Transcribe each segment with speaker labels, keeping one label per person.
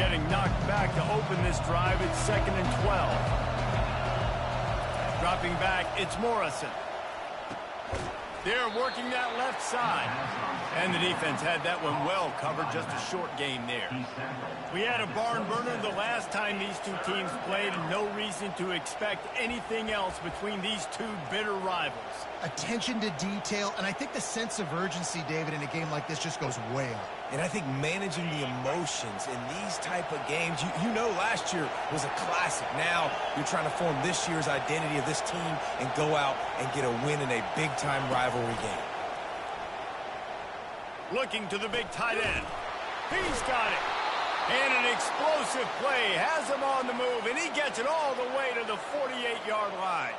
Speaker 1: getting knocked back to open this drive. It's 2nd and 12. Dropping back, it's Morrison. They're working that left side. And the defense had that one well covered, just a short game there. We had a barn burner the last time these two teams played, and no reason to expect anything else between these two bitter rivals.
Speaker 2: Attention to detail, and I think the sense of urgency, David, in a game like this just goes way up.
Speaker 3: And I think managing the emotions in these type of games, you know last year was a classic. Now you're trying to form this year's identity of this team and go out and get a win in a big-time rivalry game.
Speaker 1: Looking to the big tight end. He's got it. And an explosive play has him on the move, and he gets it all the way to the 48-yard line.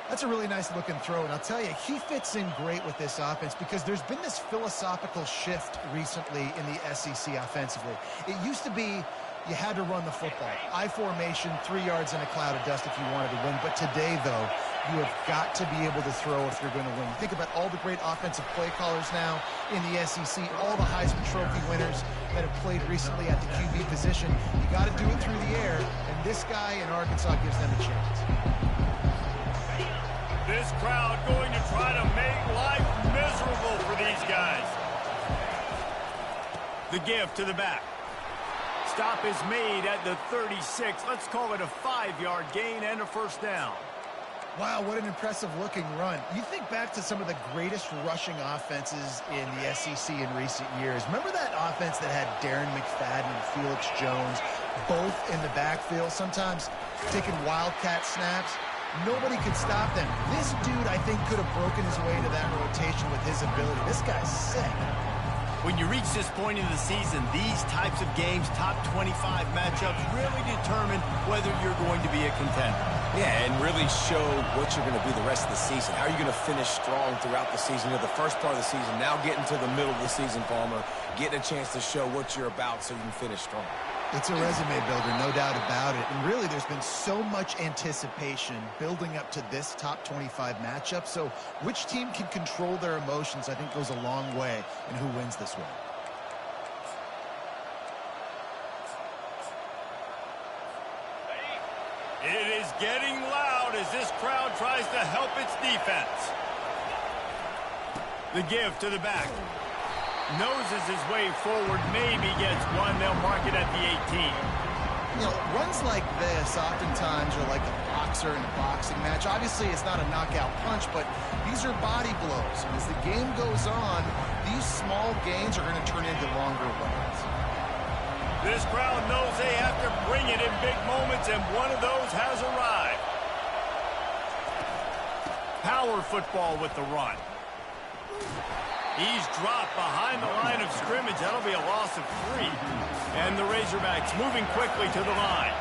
Speaker 2: That's a really nice looking throw, and I'll tell you, he fits in great with this offense because there's been this philosophical shift recently in the SEC offensively. It used to be you had to run the football. I formation, 3 yards in a cloud of dust if you wanted to win. But today, though, you have got to be able to throw if you're going to win. Think about all the great offensive play callers now in the SEC, all the Heisman Trophy winners that have played recently at the QB position. You got to do it through the air, and this guy in Arkansas gives them a chance.
Speaker 1: This crowd going to try to make life miserable for these guys. The give to the back. Stop is made at the 36. Let's call it a 5-yard gain and a first down.
Speaker 2: Wow, what an impressive-looking run. You think back to some of the greatest rushing offenses in the SEC in recent years. Remember that offense that had Darren McFadden and Felix Jones both in the backfield, sometimes taking wildcat snaps? Nobody could stop them. This dude, I think, could have broken his way to that rotation with his ability. This guy's sick.
Speaker 1: When you reach this point in the season, these types of games, top 25 matchups, really determine whether you're going to be a contender.
Speaker 3: Yeah, and really show what you're going to be the rest of the season. How are you going to finish strong throughout the season? You know, the first part of the season, now getting to the middle of the season, Palmer, getting a chance to show what you're about so you can finish strong.
Speaker 2: It's a resume builder, no doubt about it. And really, there's been so much anticipation building up to this top 25 matchup. So which team can control their emotions, I think, goes a long way in who wins this one.
Speaker 1: It is getting loud as this crowd tries to help its defense. The give to the back. Noses his way forward, maybe gets one. They'll mark it at the 18.
Speaker 2: You know, runs like this oftentimes are like a boxer in a boxing match. Obviously, it's not a knockout punch, but these are body blows. And as the game goes on, these small gains are going to turn into longer ones.
Speaker 1: This crowd knows they have to bring it in big moments, and one of those has arrived. Power football with the run. He's dropped behind the line of scrimmage. That'll be a loss of 3. And the Razorbacks moving quickly to the line.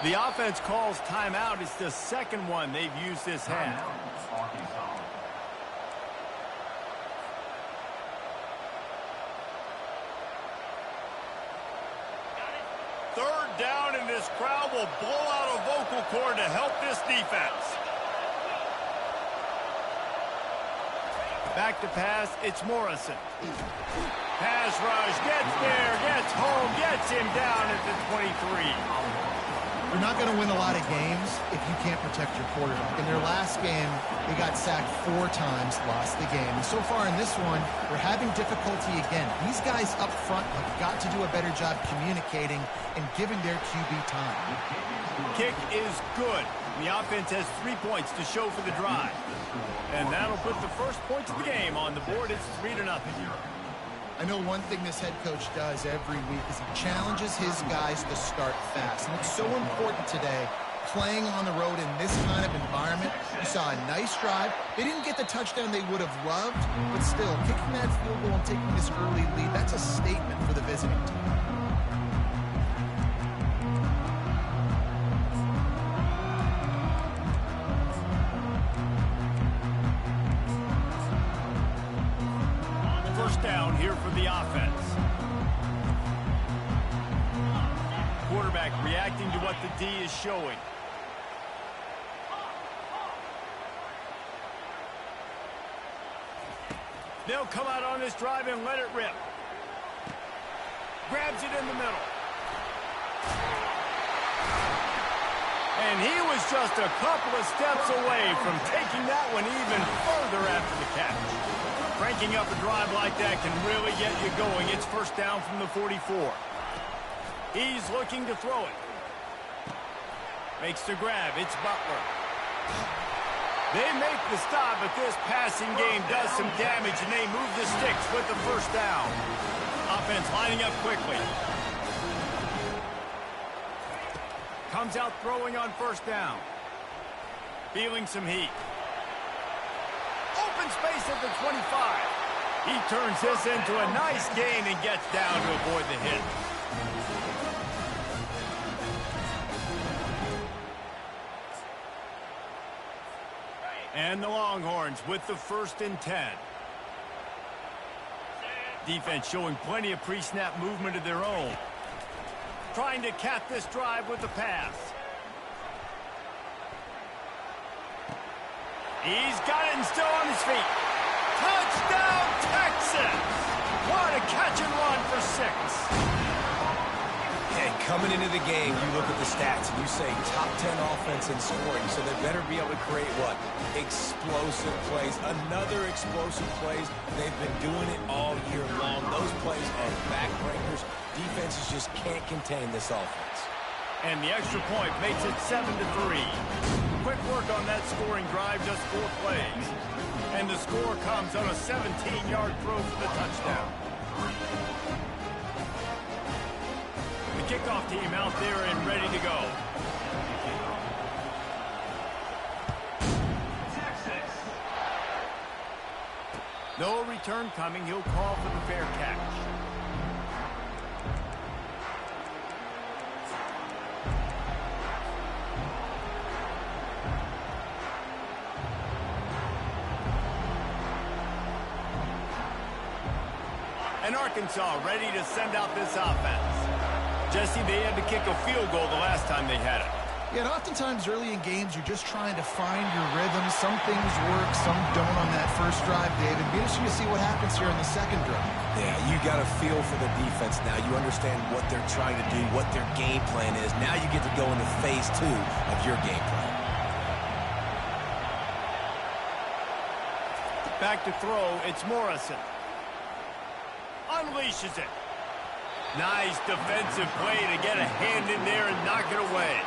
Speaker 1: The offense calls timeout. It's the second one they've used this half. Third down, and this crowd will blow out a vocal cord to help this defense. Back to pass, it's Morrison. Pass rush, gets there, gets home, gets him down at the 23.
Speaker 2: You're not going to win a lot of games if you can't protect your quarterback. In their last game, they got sacked 4 times, lost the game. And so far in this one, we're having difficulty again. These guys up front have got to do a better job communicating and giving their QB time.
Speaker 1: Kick is good. The offense has 3 points to show for the drive. And that'll put the first points of the game on the board. It's 3-0.
Speaker 2: I know one thing this head coach does every week is he challenges his guys to start fast. And it's so important today, playing on the road in this kind of environment. You saw a nice drive. They didn't get the touchdown they would have loved, but still, kicking that field goal and taking this early lead, that's a statement for the visiting team.
Speaker 1: Down here for the offense. Quarterback reacting to what the D is showing. They'll come out on this drive and let it rip. Grabs it in the middle. And he was just a couple of steps away from taking that one even further after the catch. Cranking up a drive like that can really get you going. It's first down from the 44. He's looking to throw it. Makes the grab. It's Butler. They make the stop, but this passing game does some damage, and they move the sticks with the first down. Offense lining up quickly. Comes out throwing on first down. Feeling some heat. Open space at the 25. He turns this into a nice gain and gets down to avoid the hit. And the Longhorns with the 1st and 10. Defense showing plenty of pre-snap movement of their own. Trying to cap this drive with the pass. He's got it and still on his feet. Touchdown, Texas! What a catch and run for 6.
Speaker 3: And coming into the game, you look at the stats and you say top 10 offense in scoring, so they better be able to create what? Explosive plays. Another explosive plays. They've been doing it all year long. Those plays are backbreakers. Defenses just can't contain this offense.
Speaker 1: And the extra point makes it 7-3. Quick work on that scoring drive, just 4 plays. And the score comes on a 17-yard throw for the touchdown. The kickoff team out there and ready to go. No return coming. He'll call for the fair catch. And Arkansas ready to send out this offense. Jesse, they had to kick a field goal the last time they had it.
Speaker 2: Yeah, and oftentimes early in games, you're just trying to find your rhythm. Some things work, some don't on that first drive, David. It'd be interesting to see what happens here in the second drive.
Speaker 3: Yeah, you got a feel for the defense now. You understand what they're trying to do, what their game plan is. Now you get to go into phase 2 of your game plan.
Speaker 1: Back to throw, it's Morrison. Unleashes it. Nice defensive play to get a hand in there and knock it away.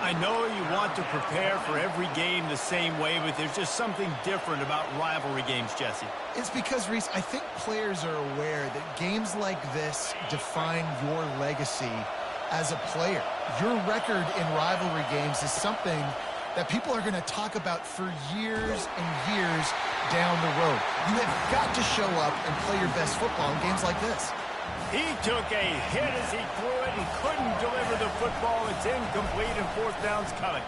Speaker 1: I know you want to prepare for every game the same way, but there's just something different about rivalry games, Jesse.
Speaker 2: It's because, Reese, I think players are aware that games like this define your legacy as a player. Your record in rivalry games is something that people are going to talk about for years and years down the road. You have got to show up and play your best football in games like this.
Speaker 1: He took a hit as he threw it and couldn't deliver the football. It's incomplete and 4th down's coming.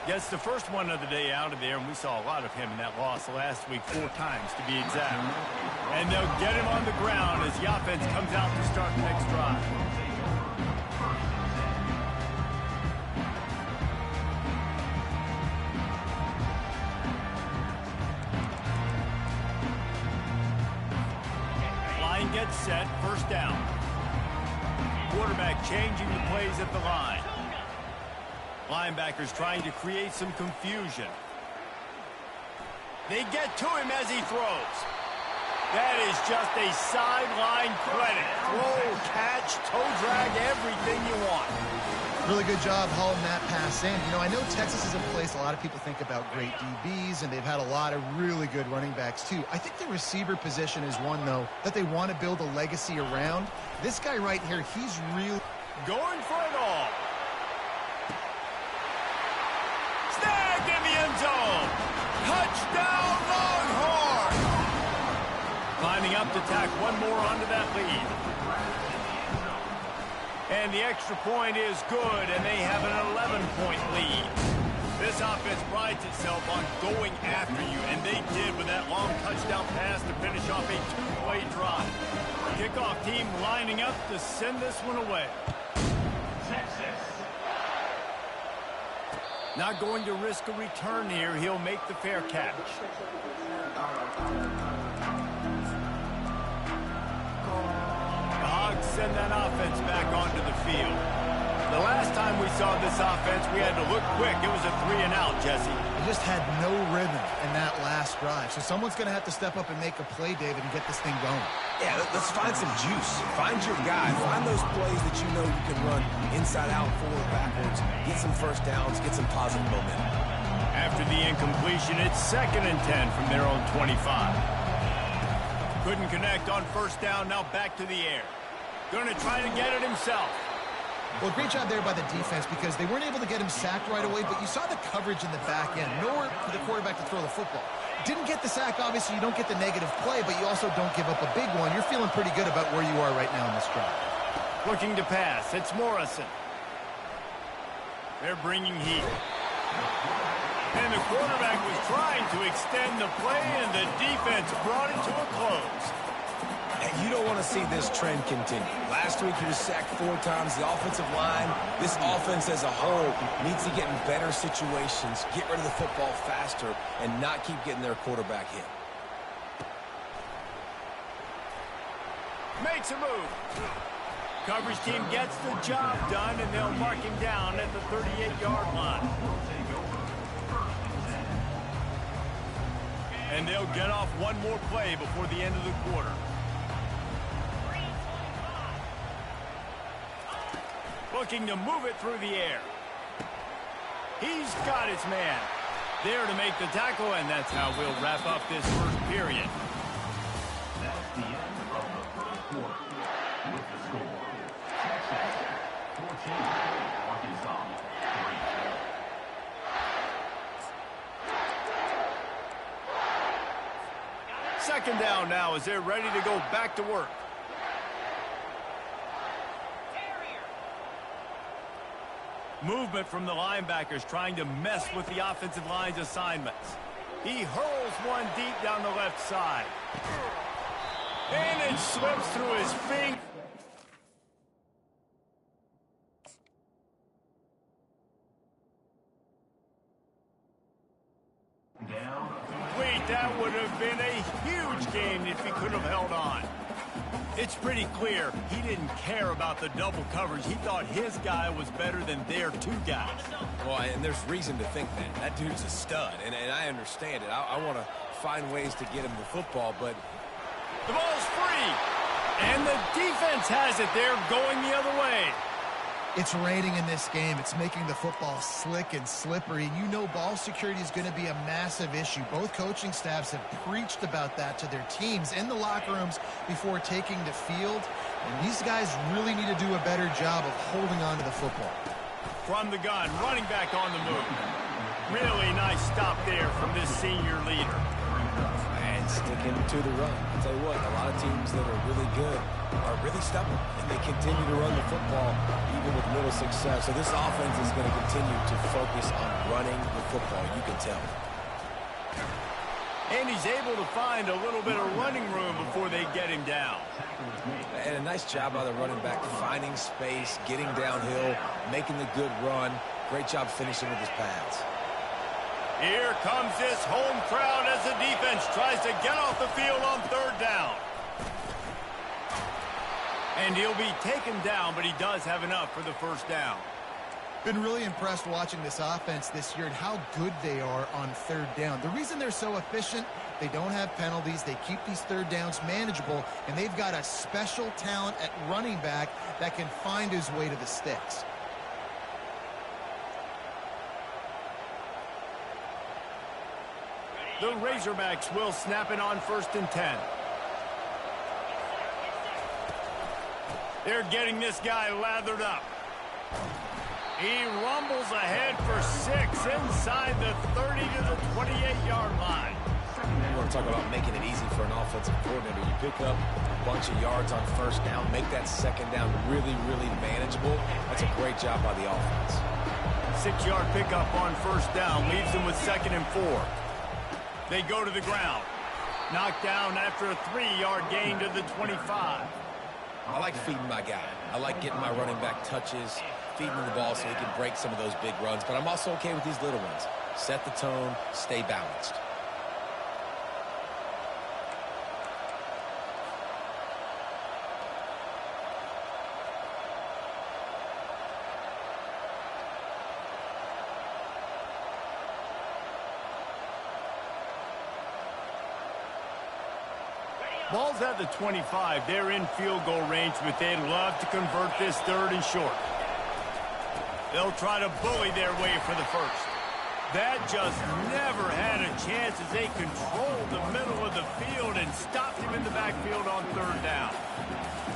Speaker 1: Gets the first one of the day out of there, and we saw a lot of him in that loss last week, 4 times to be exact. And they'll get him on the ground as the offense comes out to start the next drive. Gets set, first down. Quarterback changing the plays at the line. Linebackers trying to create some confusion. They get to him as he throws. That is just a sideline credit. Throw, catch, toe drag, everything you want.
Speaker 2: Really good job hauling that pass in. You know, I know Texas is a place a lot of people think about great DBs, and they've had a lot of really good running backs, too. I think the receiver position is one, though, that they want to build a legacy around. This guy right here, he's really
Speaker 1: going for it all. Snagged in the end zone. Touchdown, Longhorn. Climbing up to tack one more onto that lead. And the extra point is good, and they have an 11-point lead. This offense prides itself on going after you, and they did with that long touchdown pass to finish off a 2-play drive. Kickoff team lining up to send this one away. Texas. Not going to risk a return here. He'll make the fair catch. send that offense back onto the field. The last time we saw this offense, we had to look quick. It was a 3-and-out, Jesse.
Speaker 2: They just had no rhythm in that last drive. So someone's going to have to step up and make a play, David, and get this thing going.
Speaker 3: Yeah, let's find some juice. Find your guy. Find those plays that you know you can run inside out, forward, backwards. Get some first downs. Get some positive momentum.
Speaker 1: After the incompletion, it's 2nd and 10 from their own 25. Couldn't connect on first down. Now back to the air. Going to try to get it himself.
Speaker 2: Well, great job there by the defense because they weren't able to get him sacked right away, but you saw the coverage in the back end. Nowhere for the quarterback to throw the football. Didn't get the sack, obviously. You don't get the negative play, but you also don't give up a big one. You're feeling pretty good about where you are right now in this drive.
Speaker 1: Looking to pass. It's Morrison. They're bringing heat. And the quarterback was trying to extend the play, and the defense brought it to a close.
Speaker 3: You don't want to see this trend continue. Last week he was sacked 4 times. The offensive line, this offense as a whole, needs to get in better situations, get rid of the football faster, and not keep getting their quarterback hit.
Speaker 1: Makes a move. Coverage team gets the job done, and they'll mark him down at the 38-yard line. And they'll get off one more play before the end of the quarter. Looking to move it through the air. He's got his man. There to make the tackle, and that's how we'll wrap up this first period.
Speaker 4: That's the end of the first quarter with the score. Texas 14, Arkansas 3.
Speaker 1: 2nd down now as they're ready to go back to work. Movement from the linebackers trying to mess with the offensive line's assignments. He hurls one deep down the left side. And it slips through his feet. Wait, that would have been a huge gain if he could have held on. It's pretty clear he didn't care about the double coverage. He thought his guy was better than their 2 guys.
Speaker 3: Well, and there's reason to think that. That dude's a stud, and I understand it. I want to find ways to get him the football, but...
Speaker 1: The ball's free, and the defense has it. They're going the other way.
Speaker 2: It's raining in this game. It's making the football slick and slippery. And you know ball security is going to be a massive issue. Both coaching staffs have preached about that to their teams in the locker rooms before taking the field. And these guys really need to do a better job of holding on to the football.
Speaker 1: From the gun, running back on the move. Really nice stop there from this senior leader.
Speaker 3: And sticking to the run. I'll tell you what, a lot of teams that are really good are really stubborn, and they continue to run the football even with little success. So this offense is going to continue to focus on running the football, you can tell.
Speaker 1: And he's able to find a little bit of running room before they get him down.
Speaker 3: And a nice job by the running back, finding space, getting downhill, making the good run. Great job finishing with his pads.
Speaker 1: Here comes this home crowd as the defense tries to get off the field on 3rd down. And he'll be taken down, but he does have enough for the 1st down.
Speaker 2: Been really impressed watching this offense this year and how good they are on 3rd down. The reason they're so efficient, they don't have penalties. They keep these 3rd downs manageable, and they've got a special talent at running back that can find his way to the sticks.
Speaker 1: The Razorbacks will snap it on 1st and 10. They're getting this guy lathered up. He rumbles ahead for 6 inside the 30 to the 28-yard line.
Speaker 3: You want to talk about making it easy for an offensive coordinator. You pick up a bunch of yards on 1st down, make that 2nd down really, really manageable. That's a great job by the offense.
Speaker 1: 6-yard pickup on 1st down leaves them with 2nd and 4. They go to the ground. Knocked down after a 3-yard gain to the 25.
Speaker 3: I like feeding my guy. I like getting my running back touches, feeding him the ball so he can break some of those big runs. But I'm also okay with these little ones. Set the tone, stay balanced.
Speaker 1: Ball's at the 25. They're in field goal range, but they'd love to convert this 3rd and short. They'll try to bully their way for the first. That just never had a chance as they controlled the middle of the field and stopped him in the backfield on 3rd down.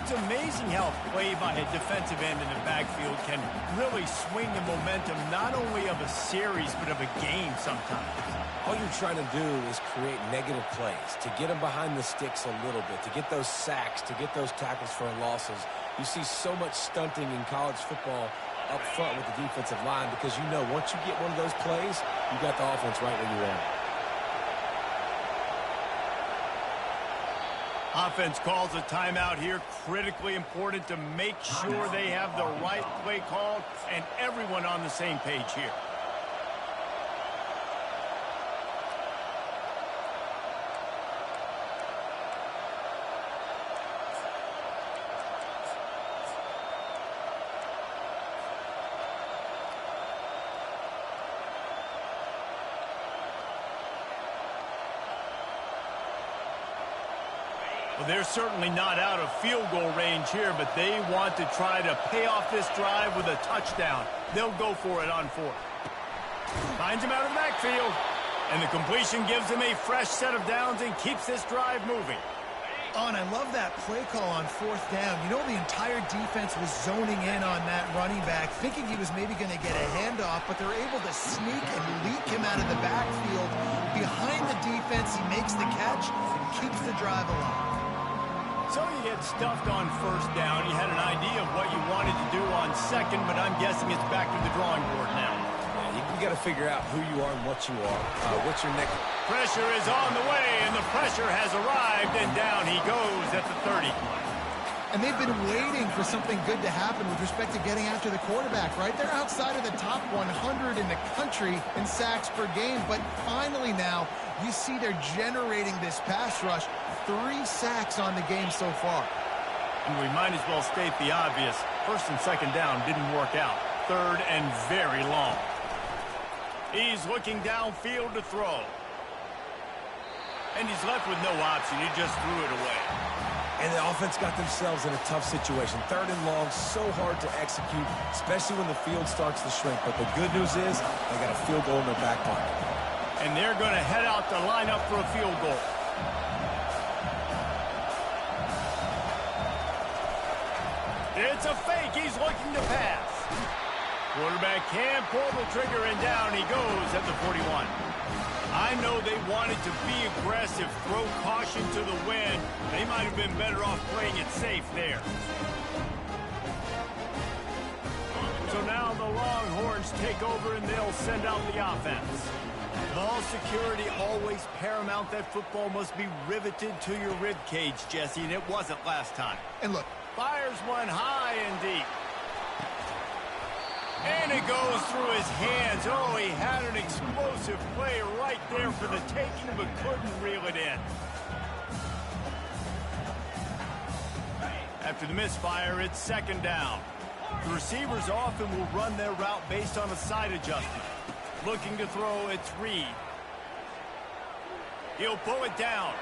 Speaker 1: It's amazing how play by a defensive end in the backfield can really swing the momentum not only of a series but of a game sometimes.
Speaker 3: All you're trying to do is create negative plays, to get them behind the sticks a little bit, to get those sacks, to get those tackles for losses. You see so much stunting in college football up front with the defensive line because you know once you get one of those plays, you got the offense right where you want it.
Speaker 1: Offense calls a timeout here. Critically important to make sure they have the right play called and everyone on the same page here. Well, they're certainly not out of field goal range here, but they want to try to pay off this drive with a touchdown. They'll go for it on 4th. Finds him out of the backfield, and the completion gives him a fresh set of downs and keeps this drive moving.
Speaker 2: Oh, and I love that play call on 4th down. You know, the entire defense was zoning in on that running back, thinking he was maybe going to get a handoff, but they're able to sneak and leak him out of the backfield. Behind the defense, he makes the catch and keeps the drive alive.
Speaker 1: So you get stuffed on 1st down. You had an idea of what you wanted to do on 2nd, but I'm guessing it's back to the drawing board now.
Speaker 3: Yeah, you got to figure out who you are and what you are. What's your next?
Speaker 1: Pressure is on the way, and the pressure has arrived, and down he goes at the 30.
Speaker 2: And they've been waiting for something good to happen with respect to getting after the quarterback, right? They're outside of the top 100 in the country in sacks per game, but finally now you see they're generating this pass rush. 3 sacks on the game so far.
Speaker 1: And we might as well state the obvious. 1st and 2nd down didn't work out. 3rd and very long. He's looking downfield to throw. And he's left with no option. He just threw it away.
Speaker 3: And the offense got themselves in a tough situation. 3rd and long, so hard to execute, especially when the field starts to shrink. But the good news is they got a field goal in their back pocket.
Speaker 1: And they're going to head out to line up for a field goal. It's a fake. He's looking to pass. Quarterback can pull the trigger, and down he goes at the 41. I know they wanted to be aggressive, throw caution to the wind. They might have been better off playing it safe there. So now the Longhorns take over, and they'll send out the offense. Ball security always paramount. That football must be riveted to your rib cage, Jesse, and it wasn't last time.
Speaker 2: And look,
Speaker 1: fires one high and deep. And it goes through his hands. Oh, he had an explosive play right there for the taking, but couldn't reel it in. After the misfire, it's 2nd down. The receivers often will run their route based on a side adjustment. Looking to throw, it's Reed. He'll pull it down.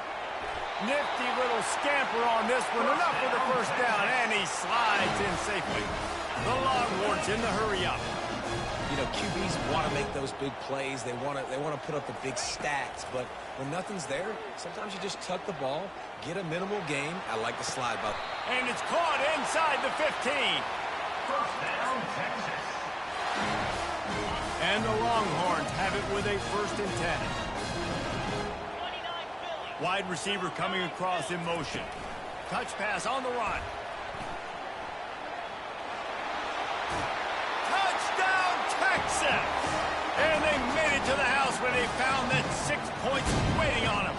Speaker 1: Nifty little scamper on this one. Enough for the 1st down, and he slides in safely. The Longhorns in the hurry up.
Speaker 3: You know, QBs want to make those big plays. They want to put up the big stats. But when nothing's there, sometimes you just tuck the ball, get a minimal gain. I like the slide ball.
Speaker 1: And it's caught inside the 15.
Speaker 4: 1st down, Texas.
Speaker 1: And the Longhorns have it with a 1st and 10. Wide receiver coming across in motion. Touch pass on the run. Touchdown, Texas! And they made it to the house when they found that 6 points waiting on them.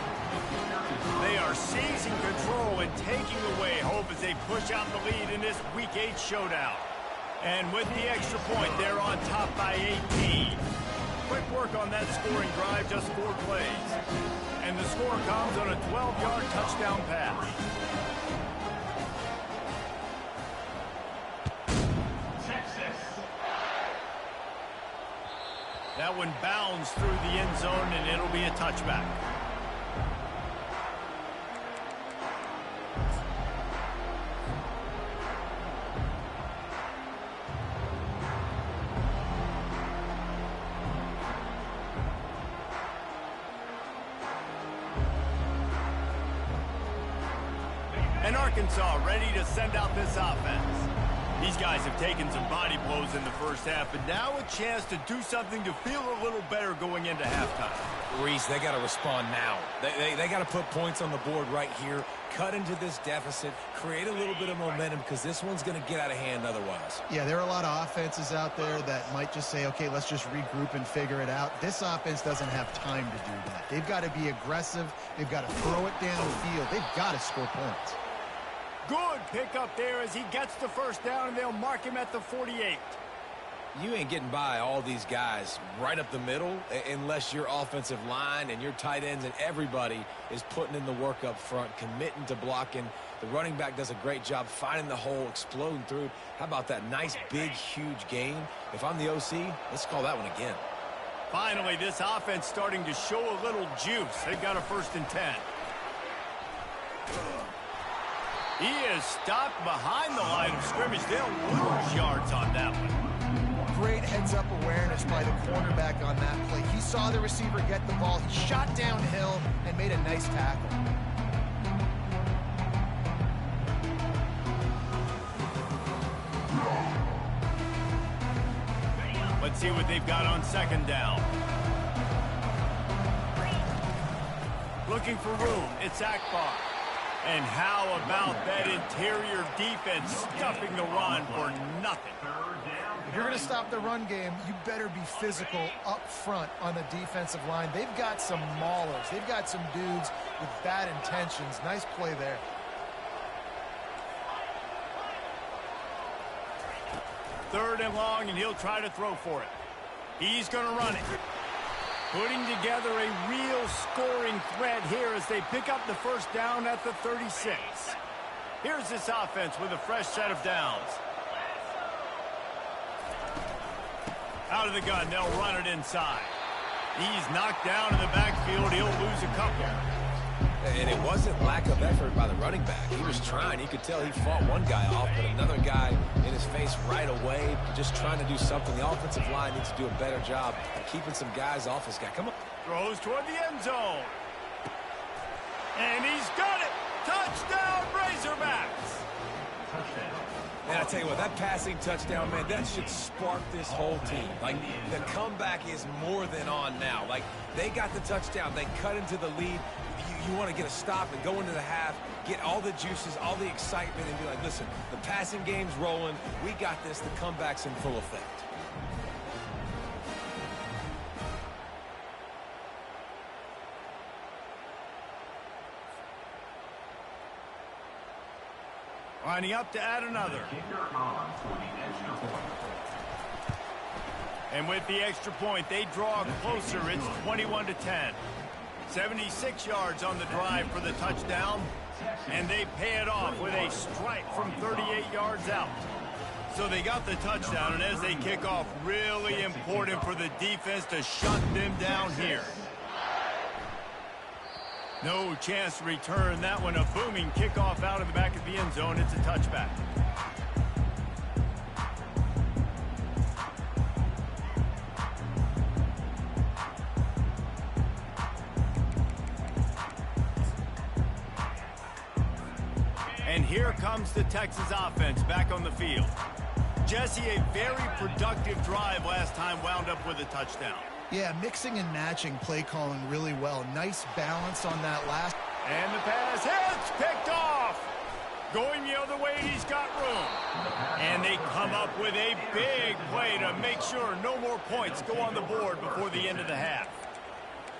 Speaker 1: They are seizing control and taking away hope as they push out the lead in this Week 8 showdown. And with the extra point, they're on top by 18. Quick work on that scoring drive, just 4 plays. And the score comes on a 12-yard touchdown pass.
Speaker 4: Texas.
Speaker 1: That one bounds through the end zone, and it'll be a touchback. And Arkansas ready to send out this offense. These guys have taken some body blows in the first half, but now a chance to do something to feel a little better going into halftime.
Speaker 3: Reese, they got to respond now. They got to put points on the board right here, cut into this deficit, create a little bit of momentum, because this one's going to get out of hand otherwise.
Speaker 2: Yeah, there are a lot of offenses out there that might just say, okay, let's just regroup and figure it out. This offense doesn't have time to do that. They've got to be aggressive. They've got to throw it downfield. They've got to score points.
Speaker 1: Good pick up there as he gets the first down, and they'll mark him at the 48.
Speaker 3: You ain't getting by all these guys right up the middle unless your offensive line and your tight ends and everybody is putting in the work up front, committing to blocking. The running back does a great job finding the hole, exploding through. How about that nice, big, huge gain? If I'm the OC, let's call that one again.
Speaker 1: Finally, this offense starting to show a little juice. They've got a 1st and 10. He is stopped behind the line of scrimmage. They'll lose yards on that one.
Speaker 2: Great heads-up awareness by the cornerback on that play. He saw the receiver get the ball. He shot downhill and made a nice tackle.
Speaker 1: Let's see what they've got on 2nd down. Looking for room. It's Akbar. And how about that interior defense stuffing the run for nothing?
Speaker 2: If you're going to stop the run game, you better be physical up front on the defensive line. They've got some maulers. They've got some dudes with bad intentions. Nice play there.
Speaker 1: Third and long, and he'll try to throw for it. He's going to run it. Putting together a real scoring threat here as they pick up the first down at the 36. Here's this offense with a fresh set of downs. Out of the gun, they'll run it inside. He's knocked down in the backfield. He'll lose a couple.
Speaker 3: And it wasn't lack of effort by the running back. He was trying. You could tell he fought one guy off, but another guy in his face right away, just trying to do something. The offensive line needs to do a better job keeping some guys off this guy. Come on.
Speaker 1: Throws toward the end zone. And he's got it. Touchdown, Razorbacks.
Speaker 3: Man, I tell you what, that passing touchdown, man, that should spark this whole team. Like, the comeback is more than on now. Like, they got the touchdown. They cut into the lead. You want to get a stop and go into the half, get all the juices, all the excitement, and be like, listen, the passing game's rolling. We got this. The comeback's in full effect.
Speaker 1: Lining up to add another. And with the extra point, they draw closer. It's 21-10. 76 yards on the drive for the touchdown. And they pay it off with a strike from 38 yards out. So they got the touchdown, and as they kick off, really important for the defense to shut them down here. No chance to return that one. A booming kickoff out of the back of the end zone. It's a touchback. And here comes the Texas offense back on the field. Jesse, a very productive drive last time, wound up with a touchdown.
Speaker 2: Yeah, mixing and matching play calling really well. Nice balance on that last.
Speaker 1: And the pass hits, picked off. Going the other way, he's got room. And they come up with a big play to make sure no more points go on the board before the end of the half.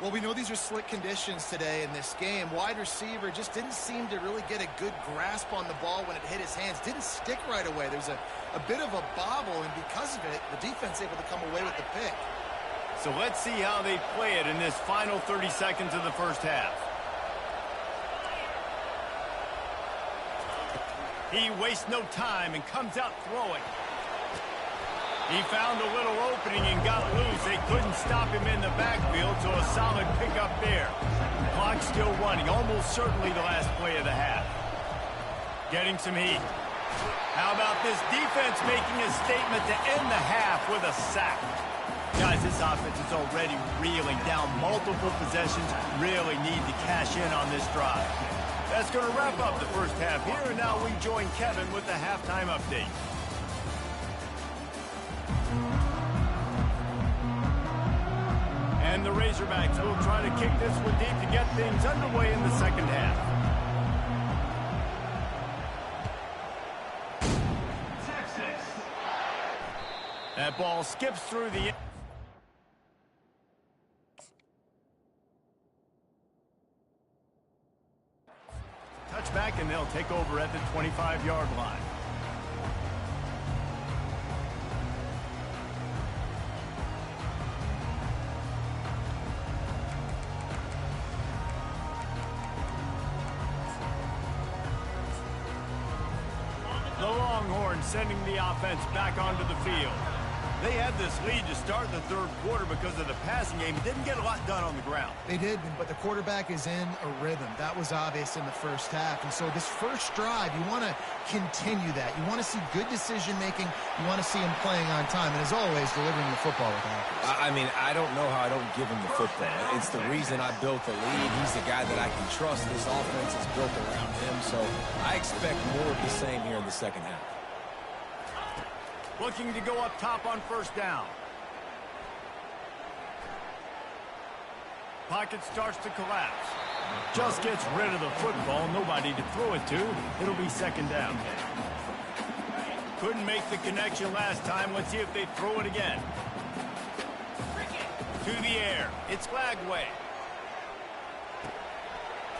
Speaker 2: Well, we know these are slick conditions today in this game. Wide receiver just didn't seem to really get a good grasp on the ball when it hit his hands. Didn't stick right away. There's a bit of a bobble, and because of it, the defense able to come away with the pick.
Speaker 1: So let's see how they play it in this final 30 seconds of the first half. He wastes no time and comes out throwing. He found a little opening and got loose. They couldn't stop him in the backfield, so a solid pickup there. Clock still running, almost certainly the last play of the half. Getting some heat. How about this defense making a statement to end the half with a sack? Guys, this offense is already reeling down multiple possessions. Really need to cash in on this drive. That's going to wrap up the first half here, and now we join Kevin with the halftime update. And the Razorbacks will try to kick this one deep to get things underway in the second half.
Speaker 4: Texas.
Speaker 1: That ball skips through the... touchback, and they'll take over at the 25-yard line. The Longhorns sending the offense back onto the field. They had this lead to start the third quarter because of the passing game. Didn't get a lot done on the ground.
Speaker 2: They did, but the quarterback is in a rhythm. That was obvious in the first half. And so this first drive, you want to continue that. You want to see good decision-making. You want to see him playing on time. And as always, delivering the football with accuracy.
Speaker 3: I mean, I don't know how I don't give him the football. It's the reason I built the lead. He's the guy that I can trust. This offense is built around him. So I expect more of the same here in the second half.
Speaker 1: Looking to go up top on first down. Pocket starts to collapse. Just gets rid of the football. Nobody to throw it to. It'll be second down. Couldn't make the connection last time. Let's see if they throw it again. To the air. It's Flagway.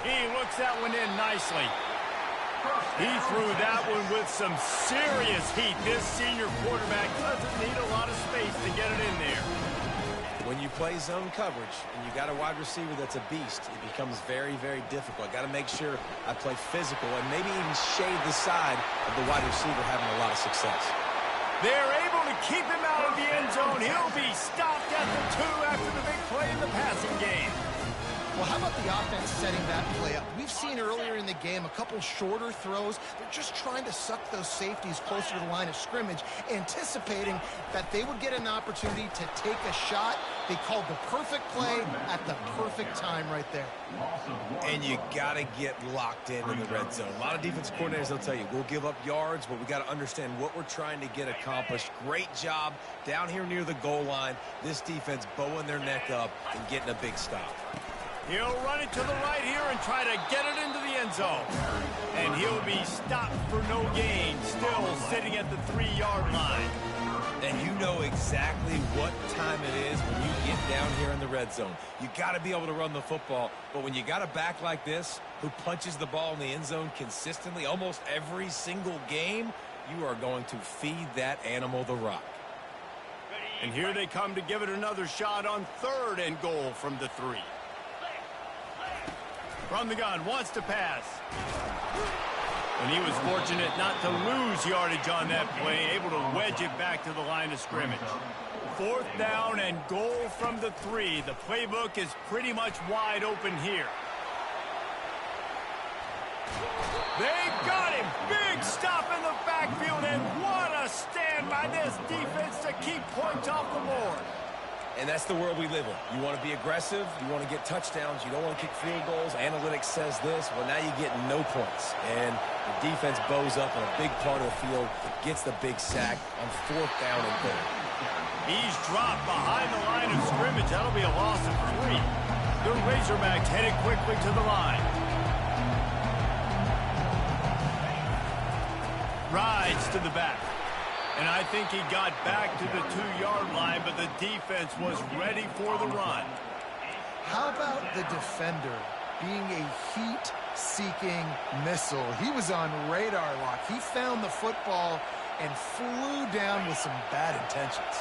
Speaker 1: He looks that one in nicely. He threw that one with some serious heat. This senior quarterback doesn't need a lot of space to get it in there.
Speaker 3: When you play zone coverage and you got a wide receiver that's a beast, it becomes very, very difficult. Got to make sure I play physical and maybe even shade the side of the wide receiver having a lot of success.
Speaker 1: They're able to keep him out of the end zone. He'll be stopped at the 2 after the big play in the passing game.
Speaker 2: Well, how about the offense setting that play up? We've seen earlier in the game a couple shorter throws. They're just trying to suck those safeties closer to the line of scrimmage, anticipating that they would get an opportunity to take a shot. They called the perfect play at the perfect time right there.
Speaker 3: And you got to get locked in the red zone. A lot of defense coordinators, they'll tell you, we'll give up yards, but we got to understand what we're trying to get accomplished. Great job down here near the goal line. This defense bowing their neck up and getting a big stop.
Speaker 1: He'll run it to the right here and try to get it into the end zone. And he'll be stopped for no gain, still sitting at the 3-yard line.
Speaker 3: And you know exactly what time it is when you get down here in the red zone. You got to be able to run the football, but when you got a back like this who punches the ball in the end zone consistently almost every single game, you are going to feed that animal the rock.
Speaker 1: And here they come to give it another shot on 3rd and goal from the 3. From the gun, wants to pass. And he was fortunate not to lose yardage on that play, able to wedge it back to the line of scrimmage. 4th down and goal from the 3. The playbook is pretty much wide open here. They got him. Big stop in the backfield, and what a stand by this defense to keep points off the board.
Speaker 3: And that's the world we live in. You want to be aggressive. You want to get touchdowns. You don't want to kick field goals. Analytics says this. Well, now you get no points. And the defense bows up in a big part of the field, gets the big sack on 4th down and goal.
Speaker 1: He's dropped behind the line of scrimmage. That'll be a loss of 3. The Razorbacks headed quickly to the line. Rides to the back. And I think he got back to the 2-yard line, but the defense was ready for the run.
Speaker 2: How about the defender being a heat-seeking missile? He was on radar lock. He found the football and flew down with some bad intentions.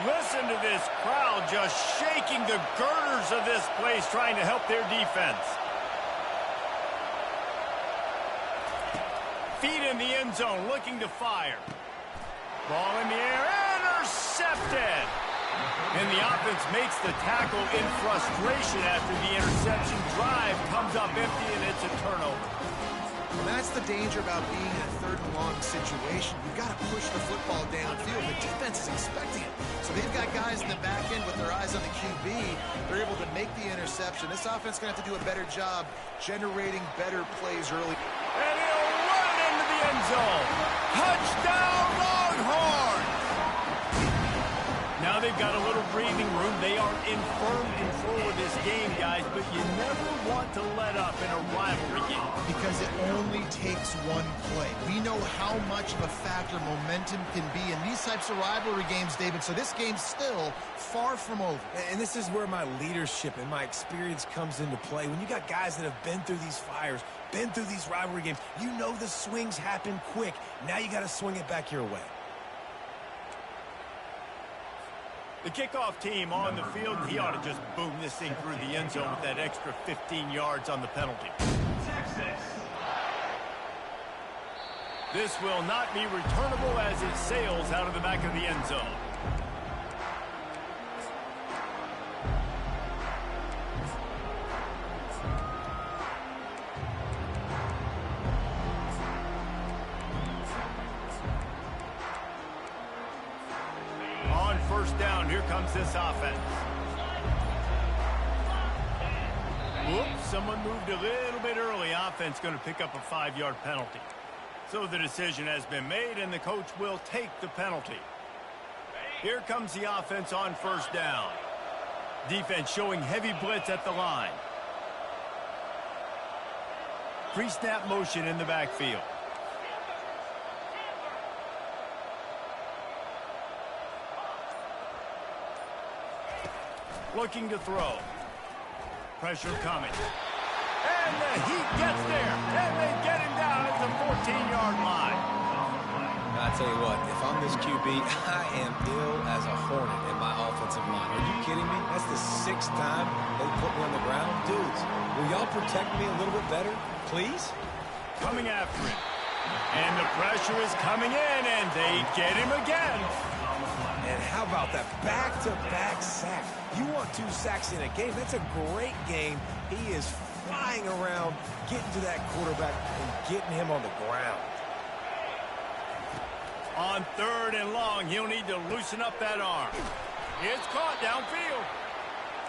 Speaker 1: Listen to this crowd just shaking the girders of this place, trying to help their defense. Feet in the end zone, looking to fire. Ball in the air, intercepted. And the offense makes the tackle in frustration after the interception. Drive comes up empty, and it's a turnover.
Speaker 2: And that's the danger about being in a 3rd and long situation. You've got to push the football downfield. The defense is expecting it. So So they've got guys in the back end with their eyes on the QB. They're able to make the interception. This offense is going to have to do a better job generating better plays early.
Speaker 1: And he'll run into the end zone. Touchdown, Longhorns! Now they've got a little breathing room. They are in firm control of this game, guys, but you never want to let up in a rivalry game.
Speaker 2: Because it only takes one play. We know how much of a factor momentum can be in these types of rivalry games, David, so this game's still far from over.
Speaker 3: And this is where my leadership and my experience comes into play. When you got guys that have been through these fires, been through these rivalry games, you know the swings happen quick. Now you got to swing it back your way.
Speaker 1: The kickoff team on the field, he ought to just boom this thing through the end zone with that extra 15 yards on the penalty. This will not be returnable as it sails out of the back of the end zone. On first down, here comes this offense. Whoops, someone moved a little bit early. Offense going to pick up a 5-yard penalty. So the decision has been made, and the coach will take the penalty. Here comes the offense on first down. Defense showing heavy blitz at the line. Pre-snap motion in the backfield. Looking to throw. Pressure coming. And the Heat gets there. And they get him down at the 14-yard line.
Speaker 3: I tell you what, if I'm this QB, I am ill as a hornet in my offensive line. Are you kidding me? That's the 6th time they put me on the ground. Dudes, will y'all protect me a little bit better, please?
Speaker 1: Coming after it. And the pressure is coming in, and they get him again.
Speaker 3: And how about that back-to-back sack? You want 2 sacks in a game, that's a great game. He is flying around, getting to that quarterback and getting him on the ground.
Speaker 1: On 3rd and long, he'll need to loosen up that arm. It's caught downfield.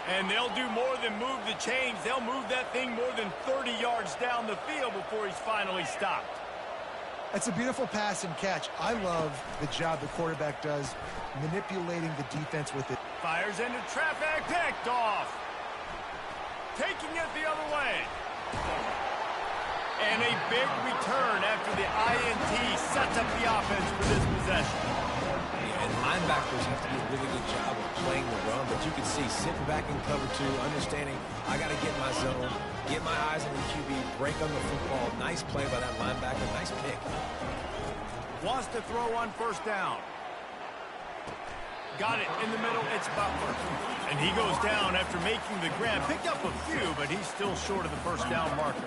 Speaker 1: And they'll do more than move the chains. They'll move that thing more than 30 yards down the field before he's finally stopped.
Speaker 2: It's a beautiful pass and catch. I love the job the quarterback does manipulating the defense with it.
Speaker 1: Fires into traffic, picked off. Taking it the other way. And a big return after the INT sets up the offense for this possession.
Speaker 3: Yeah, and linebackers have to do a really good job of playing the run, but you can see sitting back in cover 2, understanding I got to get my zone, get my eyes on the QB, break on the football. Nice play by that linebacker, nice pick.
Speaker 1: Wants to throw on first down. Got it in the middle, it's Butler. And he goes down after making the grab. Picked up a few, but he's still short of the first down marker.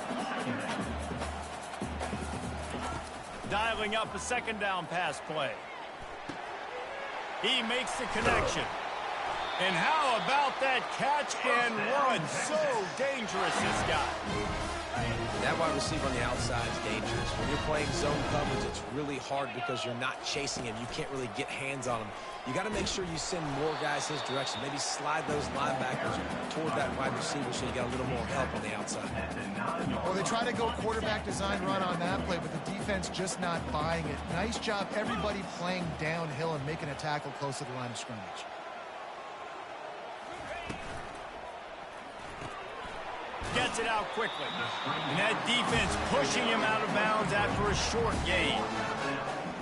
Speaker 1: Dialing up a 2nd down pass play. He makes the connection. And how about that catch and run? So dangerous, this guy.
Speaker 3: That wide receiver on the outside is dangerous. When you're playing zone coverage, it's really hard because you're not chasing him. You can't really get hands on him. You got to make sure you send more guys his direction. Maybe slide those linebackers toward that wide receiver so you got a little more help on the outside.
Speaker 2: Well, they try to go quarterback design run on that play, but the defense just not buying it. Nice job, everybody playing downhill and making a tackle close to the line of scrimmage.
Speaker 1: Gets it out quickly. And that defense pushing him out of bounds after a short gain.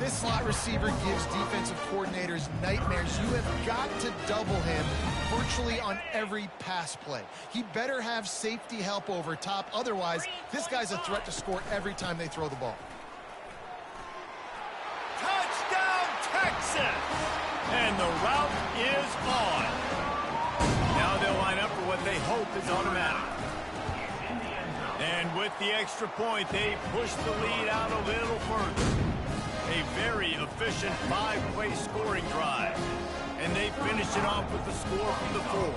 Speaker 2: This slot receiver gives defensive coordinators nightmares. You have got to double him virtually on every pass play. He better have safety help over top. Otherwise, this guy's a threat to score every time they throw the ball.
Speaker 1: Touchdown, Texas! And the route is on. Now they'll line up for what they hope is automatic. And with the extra point, they push the lead out a little further. A very efficient 5-play scoring drive. And they finish it off with the score from the 4.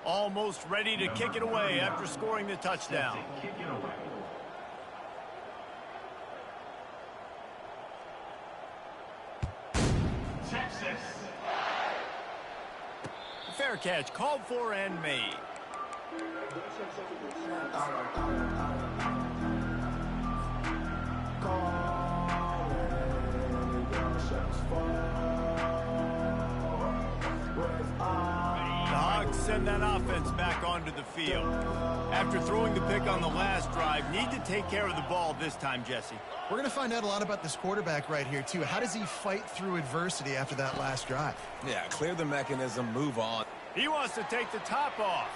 Speaker 1: Almost ready to kick it away after scoring the touchdown.
Speaker 4: Kick it away. Texas.
Speaker 1: Fair catch, called for and made. The Hogs send that offense back onto the field. After throwing the pick on the last drive, need to take care of the ball this time, Jesse.
Speaker 2: We're going to find out a lot about this quarterback right here, too. How does he fight through adversity after that last drive?
Speaker 3: Yeah, clear the mechanism, move on.
Speaker 1: He wants to take the top off.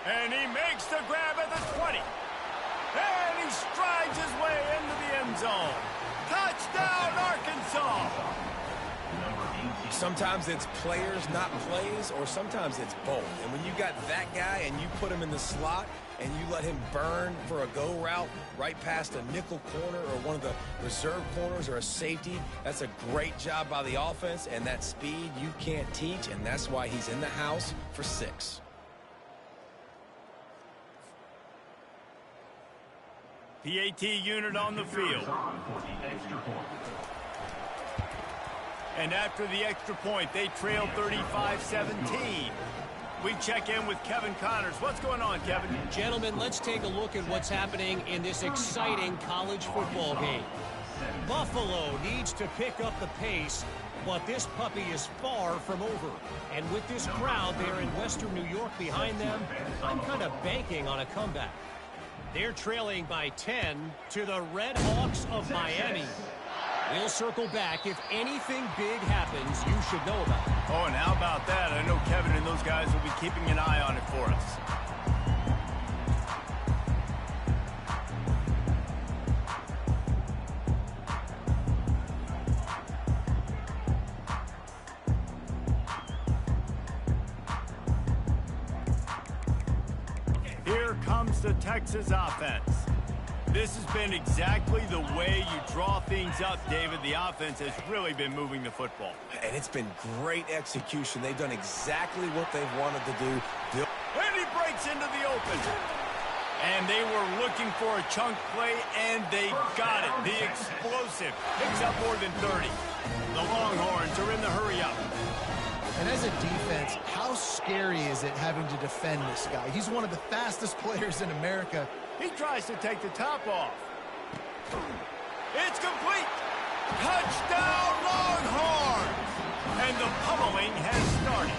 Speaker 1: And he makes the grab at the 20. And he strides his way into the end zone. Touchdown, Arkansas!
Speaker 3: Sometimes it's players, not plays, or sometimes it's both. And when you got that guy and you put him in the slot and you let him burn for a go route right past a nickel corner or one of the reserve corners or a safety, that's a great job by the offense, and that speed you can't teach, and that's why he's in the house for 6.
Speaker 1: PAT unit on the field. And after the extra point, they trail 35-17. We check in with Kevin Connors. What's going on, Kevin?
Speaker 5: Gentlemen, let's take a look at what's happening in this exciting college football game. Buffalo needs to pick up the pace, but this puppy is far from over. And with this crowd there in Western New York behind them, I'm kind of banking on a comeback. They're trailing by 10 to the Red Hawks of Miami. We'll circle back. If anything big happens, you should know about it.
Speaker 1: Oh, and how about that? I know Kevin and those guys will be keeping an eye on it for us. Here comes the Texas offense. This has been exactly the way you draw things up, David. The offense has really been moving the football.
Speaker 3: And it's been great execution. They've done exactly what they've wanted to do.
Speaker 1: And he breaks into the open. And they were looking for a chunk play, and they got it. The explosive picks up more than 30. The Longhorns are in the hurry-up.
Speaker 2: And as a defense, how scary is it having to defend this guy? He's one of the fastest players in America.
Speaker 1: He tries to take the top off. It's complete. Touchdown, Longhorns! And the pummeling has started.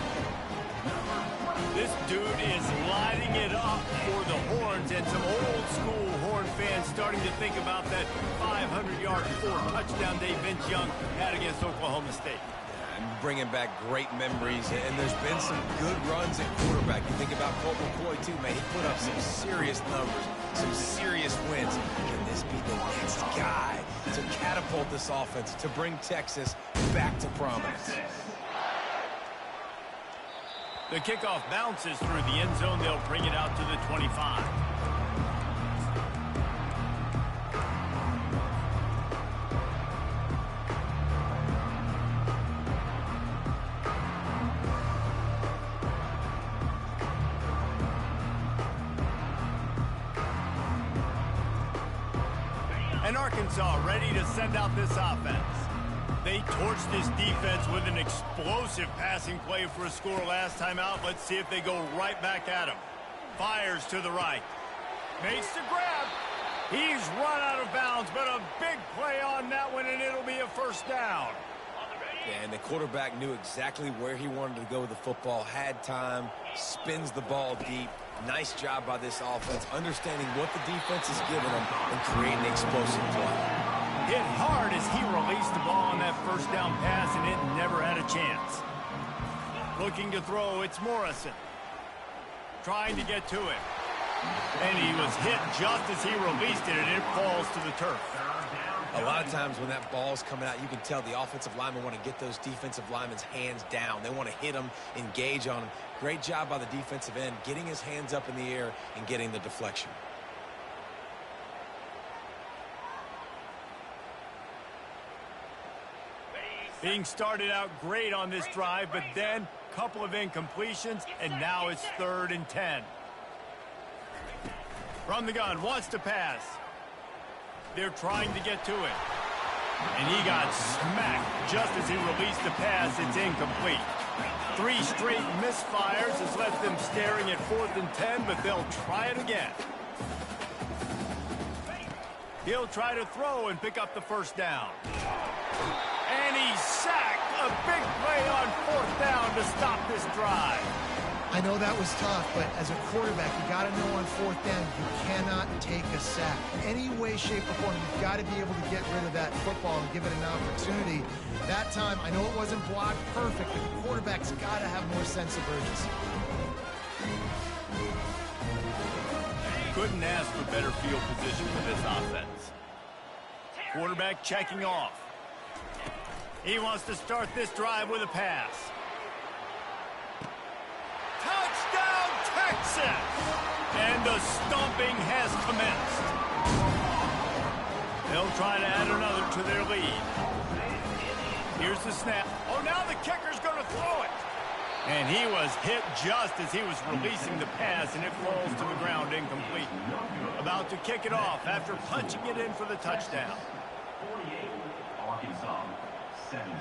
Speaker 1: This dude is lighting it up for the Horns, and some old-school Horn fans starting to think about that 500-yard 4-touchdown day Vince Young had against Oklahoma State.
Speaker 3: And bringing back great memories, and there's been some good runs at quarterback. You think about Colt McCoy, too, man. He put up some serious numbers, some serious wins. Can this be the next guy to catapult this offense, to bring Texas back to prominence?
Speaker 1: The kickoff bounces through the end zone. They'll bring it out to the 25. And Arkansas ready to send out this offense. They torched this defense with an explosive passing play for a score last time out. Let's see if they go right back at him. Fires to the right. Makes the grab. He's run out of bounds, but a big play on that one, and it'll be a first down.
Speaker 3: Yeah, and the quarterback knew exactly where he wanted to go with the football, had time, spins the ball deep. Nice job by this offense, understanding what the defense is giving them and creating an explosive play.
Speaker 1: Hit hard as he released the ball on that first down pass, and it never had a chance. Looking to throw, it's Morrison. Trying to get to it. And he was hit just as he released it, and it falls to the turf.
Speaker 3: A lot of times when that ball's coming out, you can tell the offensive linemen want to get those defensive linemen's hands down. They want to hit them, engage on them. Great job by the defensive end, getting his hands up in the air and getting the deflection.
Speaker 1: Being started out great on this drive, but then couple of incompletions, and now it's 3rd and 10. From the gun, wants to pass. They're trying to get to it. And he got smacked just as he released the pass. It's incomplete. 3 straight misfires has left them staring at 4th and 10, but they'll try it again. He'll try to throw and pick up the first down. And he's sacked. A big play on 4th down to stop this drive.
Speaker 2: I know that was tough, but as a quarterback, you got to know on 4th down, you cannot take a sack. Any way, shape, or form, you've got to be able to get rid of that football and give it an opportunity. That time, I know it wasn't blocked perfect, but the quarterback's got to have more sense of urgency.
Speaker 1: Couldn't ask for better field position for this offense. Quarterback checking off. He wants to start this drive with a pass. Touchdown, Texas! And the stomping has commenced. They'll try to add another to their lead. Here's the snap. Oh, now the kicker's going to throw it. And he was hit just as he was releasing the pass, and it falls to the ground incomplete. About to kick it off after punching it in for the touchdown.
Speaker 4: 48, Arkansas, 17.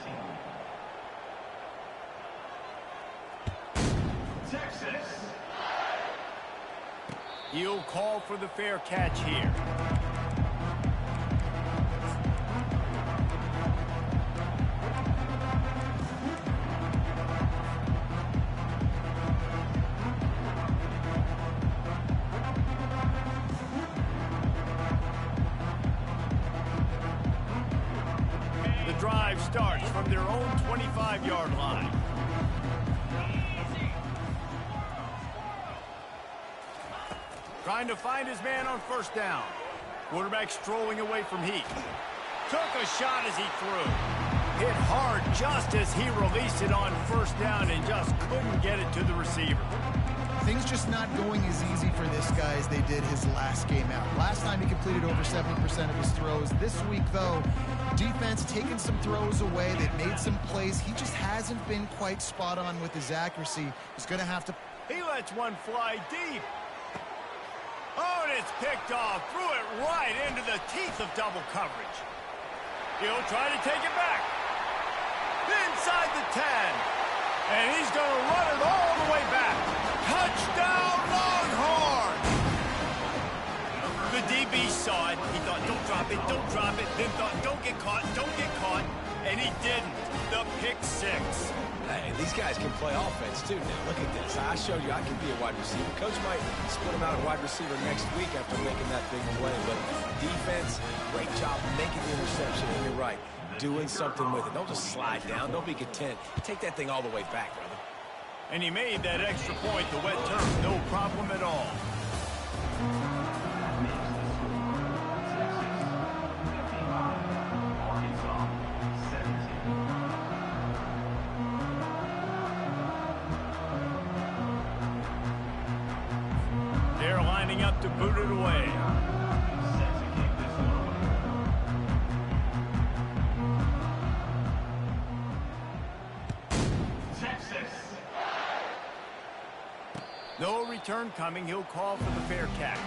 Speaker 4: Texas.
Speaker 1: He'll call for the fair catch here. The drive starts from their own 25-yard line. Trying to find his man on 1st down. Quarterback strolling away from Heath. Took a shot as he threw. Hit hard just as he released it on 1st down and just couldn't get it to the receiver.
Speaker 2: Things just not going as easy for this guy as they did his last game out. Last time he completed over 70% of his throws. This week, though, defense taking some throws away. They've made some plays. He just hasn't been quite spot on with his accuracy. He's going to have to...
Speaker 1: He lets one fly deep. Oh, and it's picked off. Threw it right into the teeth of double coverage. He'll try to take it back. Inside the 10. And he's going to run it all the way back. Touchdown, Longhorn! The DB saw it. He thought, don't drop it, don't drop it. Then thought, don't get caught, don't get caught. And he didn't. The pick 6.
Speaker 3: Hey, these guys can play offense, too. Now, look at this. I showed you I can be a wide receiver. Coach might split him out at wide receiver next week after making that big play. But defense, great job making the interception. And you're right, doing something with it. Don't just slide down. Don't be content. Take that thing all the way back, brother.
Speaker 1: And he made that extra point, the wet turf, no problem at all.
Speaker 4: Arkansas, 17.
Speaker 1: They're lining up to boot it away.
Speaker 4: Set to kick this one away. Texas.
Speaker 1: No return coming. He'll call for the fair catch.